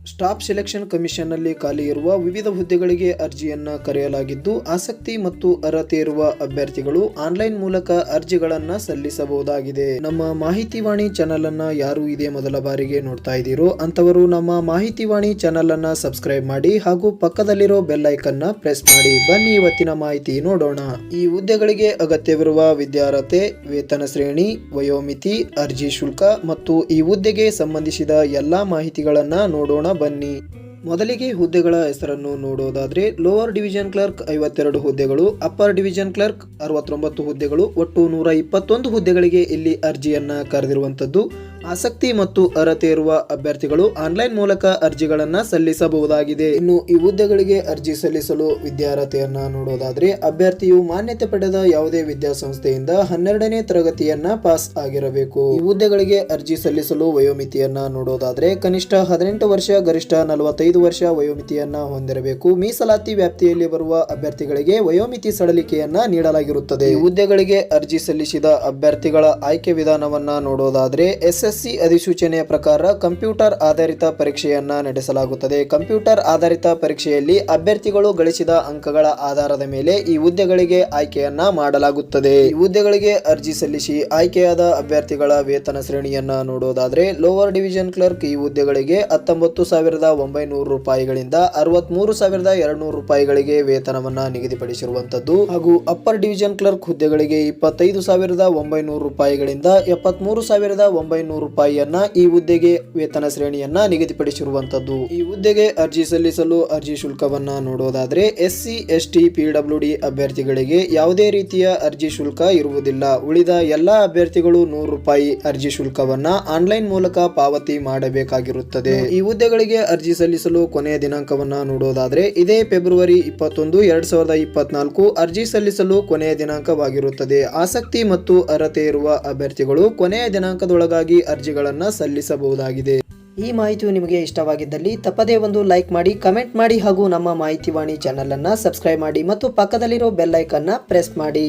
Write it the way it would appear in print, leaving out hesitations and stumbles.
Staff selection ಕಮಿಷನ್ನಲ್ಲಿ ಖಾಲಿ ಇರುವ ವಿವಿಧ ಹುದ್ದೆಗಳಿಗೆ ಅರ್ಜಿಯನ್ನ ಕರೆಯಲಾಗಿದ್ದು, ಆಸಕ್ತಿ ಮತ್ತು ಅರ್ಹತೆ ಇರುವ ಅಭ್ಯರ್ಥಿಗಳು ಆನ್ಲೈನ್ ಮೂಲಕ ಅರ್ಜಿಗಳನ್ನ ಸಲ್ಲಿಸಬಹುದಾಗಿದೆ. ನಮ್ಮ ಮಾಹಿತಿವಾಣಿ ಚಾನೆಲ್ ಅನ್ನ ಯಾರು ಇದೇ ಮೊದಲ ಬಾರಿಗೆ ನೋಡ್ತಾ ಇದ್ದೀರೋ ಅಂತವರು ನಮ್ಮ ಮಾಹಿತಿವಾಣಿ ಚಾನೆಲ್ ಅನ್ನ ಸಬ್ಸ್ಕ್ರೈಬ್ ಮಾಡಿ ಹಾಗೂ ಪಕ್ಕದಲ್ಲಿರೋ ಬೆಲ್ ಐಕನ್ ನ ಪ್ರೆಸ್ ಮಾಡಿ. ಬನ್ನಿ ಇವತ್ತಿನ ಮಾಹಿತಿ ನೋಡೋಣ. ಈ ಹುದ್ದೆಗಳಿಗೆ ಅಗತ್ಯವಿರುವ ವಿದ್ಯಾರ್ಹತೆ, ವೇತನ ಶ್ರೇಣಿ, ವಯೋಮಿತಿ, ಅರ್ಜಿ ಶುಲ್ಕ ಮತ್ತು ಈ ಹುದ್ದೆಗೆ ಸಂಬಂಧಿಸಿದ ಎಲ್ಲಾ ಮಾಹಿತಿಗಳನ್ನ ನೋಡೋಣ ಬನ್ನಿ. ಮೊದಲಿಗೆ ಹುದ್ದೆಗಳ ಹೆಸರನ್ನು ನೋಡೋದಾದ್ರೆ ಲೋವರ್ ಡಿವಿಷನ್ ಕ್ಲರ್ಕ್ 52 ಹುದ್ದೆಗಳು, ಅಪ್ಪರ್ ಡಿವಿಷನ್ ಕ್ಲರ್ಕ್ 69 ಹುದ್ದೆಗಳು, ಒಟ್ಟು 121 ಹುದ್ದೆಗಳಿಗೆ ಇಲ್ಲಿ ಅರ್ಜಿಯನ್ನ ಕರೆದಿರುವಂತದ್ದು. ಆಸಕ್ತಿ ಮತ್ತು ಅರ್ಹತೆ ಇರುವ ಅಭ್ಯರ್ಥಿಗಳು ಆನ್ಲೈನ್ ಮೂಲಕ ಅರ್ಜಿಗಳನ್ನ ಸಲ್ಲಿಸಬಹುದಾಗಿದೆ. ಇನ್ನು ಈ ಹುದ್ದೆಗಳಿಗೆ ಅರ್ಜಿ ಸಲ್ಲಿಸಲು ವಿದ್ಯಾರ್ಹತೆಯನ್ನ ನೋಡೋದಾದ್ರೆ ಅಭ್ಯರ್ಥಿಯು ಮಾನ್ಯತೆ ಪಡೆದ ಯಾವುದೇ ವಿದ್ಯಾಸಂಸ್ಥೆಯಿಂದ 12ನೇ ತರಗತಿಯನ್ನ ಪಾಸ್ ಆಗಿರಬೇಕು. ಈ ಹುದ್ದೆಗಳಿಗೆ ಅರ್ಜಿ ಸಲ್ಲಿಸಲು ವಯೋಮಿತಿಯನ್ನ ನೋಡೋದಾದ್ರೆ ಕನಿಷ್ಠ 18 ವರ್ಷ, ಗರಿಷ್ಠ 45 ವರ್ಷ ವಯೋಮಿತಿಯನ್ನ ಹೊಂದಿರಬೇಕು. ಮೀಸಲಾತಿ ವ್ಯಾಪ್ತಿಯಲ್ಲಿ ಬರುವ ಅಭ್ಯರ್ಥಿಗಳಿಗೆ ವಯೋಮಿತಿ ಸಡಲಿಕೆಯನ್ನ ನೀಡಲಾಗಿರುತ್ತದೆ. ಈ ಹುದ್ದೆಗಳಿಗೆ ಅರ್ಜಿ ಸಲ್ಲಿಸಿದ ಅಭ್ಯರ್ಥಿಗಳ ಆಯ್ಕೆ ವಿಧಾನವನ್ನ ನೋಡೋದಾದ್ರೆ ಎಸ್ಎಸ್ಸಿ ಅಧಿಸೂಚನೆಯ ಪ್ರಕಾರ ಕಂಪ್ಯೂಟರ್ ಆಧಾರಿತ ಪರೀಕ್ಷೆಯನ್ನ ನಡೆಸಲಾಗುತ್ತದೆ. ಕಂಪ್ಯೂಟರ್ ಆಧಾರಿತ ಪರೀಕ್ಷೆಯಲ್ಲಿ ಅಭ್ಯರ್ಥಿಗಳು ಗಳಿಸಿದ ಅಂಕಗಳ ಆಧಾರದ ಮೇಲೆ ಈ ಹುದ್ದೆಗಳಿಗೆ ಆಯ್ಕೆಯನ್ನ ಮಾಡಲಾಗುತ್ತದೆ. ಈ ಹುದ್ದೆಗಳಿಗೆ ಅರ್ಜಿ ಸಲ್ಲಿಸಿ ಆಯ್ಕೆಯಾದ ಅಭ್ಯರ್ಥಿಗಳ ವೇತನ ಶ್ರೇಣಿಯನ್ನ ನೋಡೋದಾದ್ರೆ ಲೋವರ್ ಡಿವಿಷನ್ ಕ್ಲರ್ಕ್ ಈ ಹುದ್ದೆಗಳಿಗೆ 19,900 ರೂಪಾಯಿಗಳಿಂದ 63,200 ರೂಪಾಯಿಗಳಿಗೆ ವೇತನವನ್ನ ನಿಗದಿಪಡಿಸಿರುವಂತದ್ದು ಹಾಗೂ ಅಪ್ಪರ್ ಡಿವಿಷನ್ ಕ್ಲರ್ಕ್ ಹುದ್ದೆಗಳಿಗೆ 25,900 ರೂಪಾಯಿಗಳಿಂದ 73,900 ರೂಪಾಯಿಯನ್ನ ಈ ಹುದ್ದೆಗೆ ವೇತನ ಶ್ರೇಣಿಯನ್ನ ನಿಗದಿಪಡಿಸಿರುವಂತದ್ದು. ಈ ಹುದ್ದೆಗೆ ಅರ್ಜಿ ಸಲ್ಲಿಸಲು ಅರ್ಜಿ ಶುಲ್ಕವನ್ನ ನೋಡೋದಾದ್ರೆ ಎಸ್ಸಿ, ಎಸ್ಟಿ, ಪಿಡಬ್ಲ್ಯೂಡಿ ಅಭ್ಯರ್ಥಿಗಳಿಗೆ ಯಾವುದೇ ರೀತಿಯ ಅರ್ಜಿ ಶುಲ್ಕ ಇರುವುದಿಲ್ಲ. ಉಳಿದ ಎಲ್ಲಾ ಅಭ್ಯರ್ಥಿಗಳು 100 ರೂಪಾಯಿ ಅರ್ಜಿ ಶುಲ್ಕವನ್ನ ಆನ್ಲೈನ್ ಮೂಲಕ ಪಾವತಿ ಮಾಡಬೇಕಾಗಿರುತ್ತದೆ. ಈ ಹುದ್ದೆಗಳಿಗೆ ಅರ್ಜಿ ಸಲ್ಲಿಸಲು ಕೊನೆಯ ದಿನಾಂಕವನ್ನ ನೋಡೋದಾದ್ರೆ ಇದೇ ಫೆಬ್ರವರಿ 21, 2024 ಅರ್ಜಿ ಸಲ್ಲಿಸಲು ಕೊನೆಯ ದಿನಾಂಕವಾಗಿರುತ್ತದೆ. ಆಸಕ್ತಿ ಮತ್ತು ಅರ್ಹತೆ ಇರುವ ಅಭ್ಯರ್ಥಿಗಳು ಕೊನೆಯ ದಿನಾಂಕದೊಳಗಾಗಿ ಅರ್ಜಿಗಳನ್ನ ಸಲ್ಲಿಸಬಹುದಾಗಿದೆ. ಈ ಮಾಹಿತಿಯು ನಿಮಗೆ ಇಷ್ಟವಾಗಿದ್ದಲ್ಲಿ ತಪ್ಪದೇ ಒಂದು ಲೈಕ್ ಮಾಡಿ, ಕಮೆಂಟ್ ಮಾಡಿ ಹಾಗೂ ನಮ್ಮ ಮಾಹಿತಿವಾಣಿ ಚಾನೆಲ್ ಅನ್ನ ಸಬ್ಸ್ಕ್ರೈಬ್ ಮಾಡಿ ಮತ್ತು ಪಕ್ಕದಲ್ಲಿರೋ ಬೆಲ್ ಐಕನ್ ನ ಪ್ರೆಸ್ ಮಾಡಿ.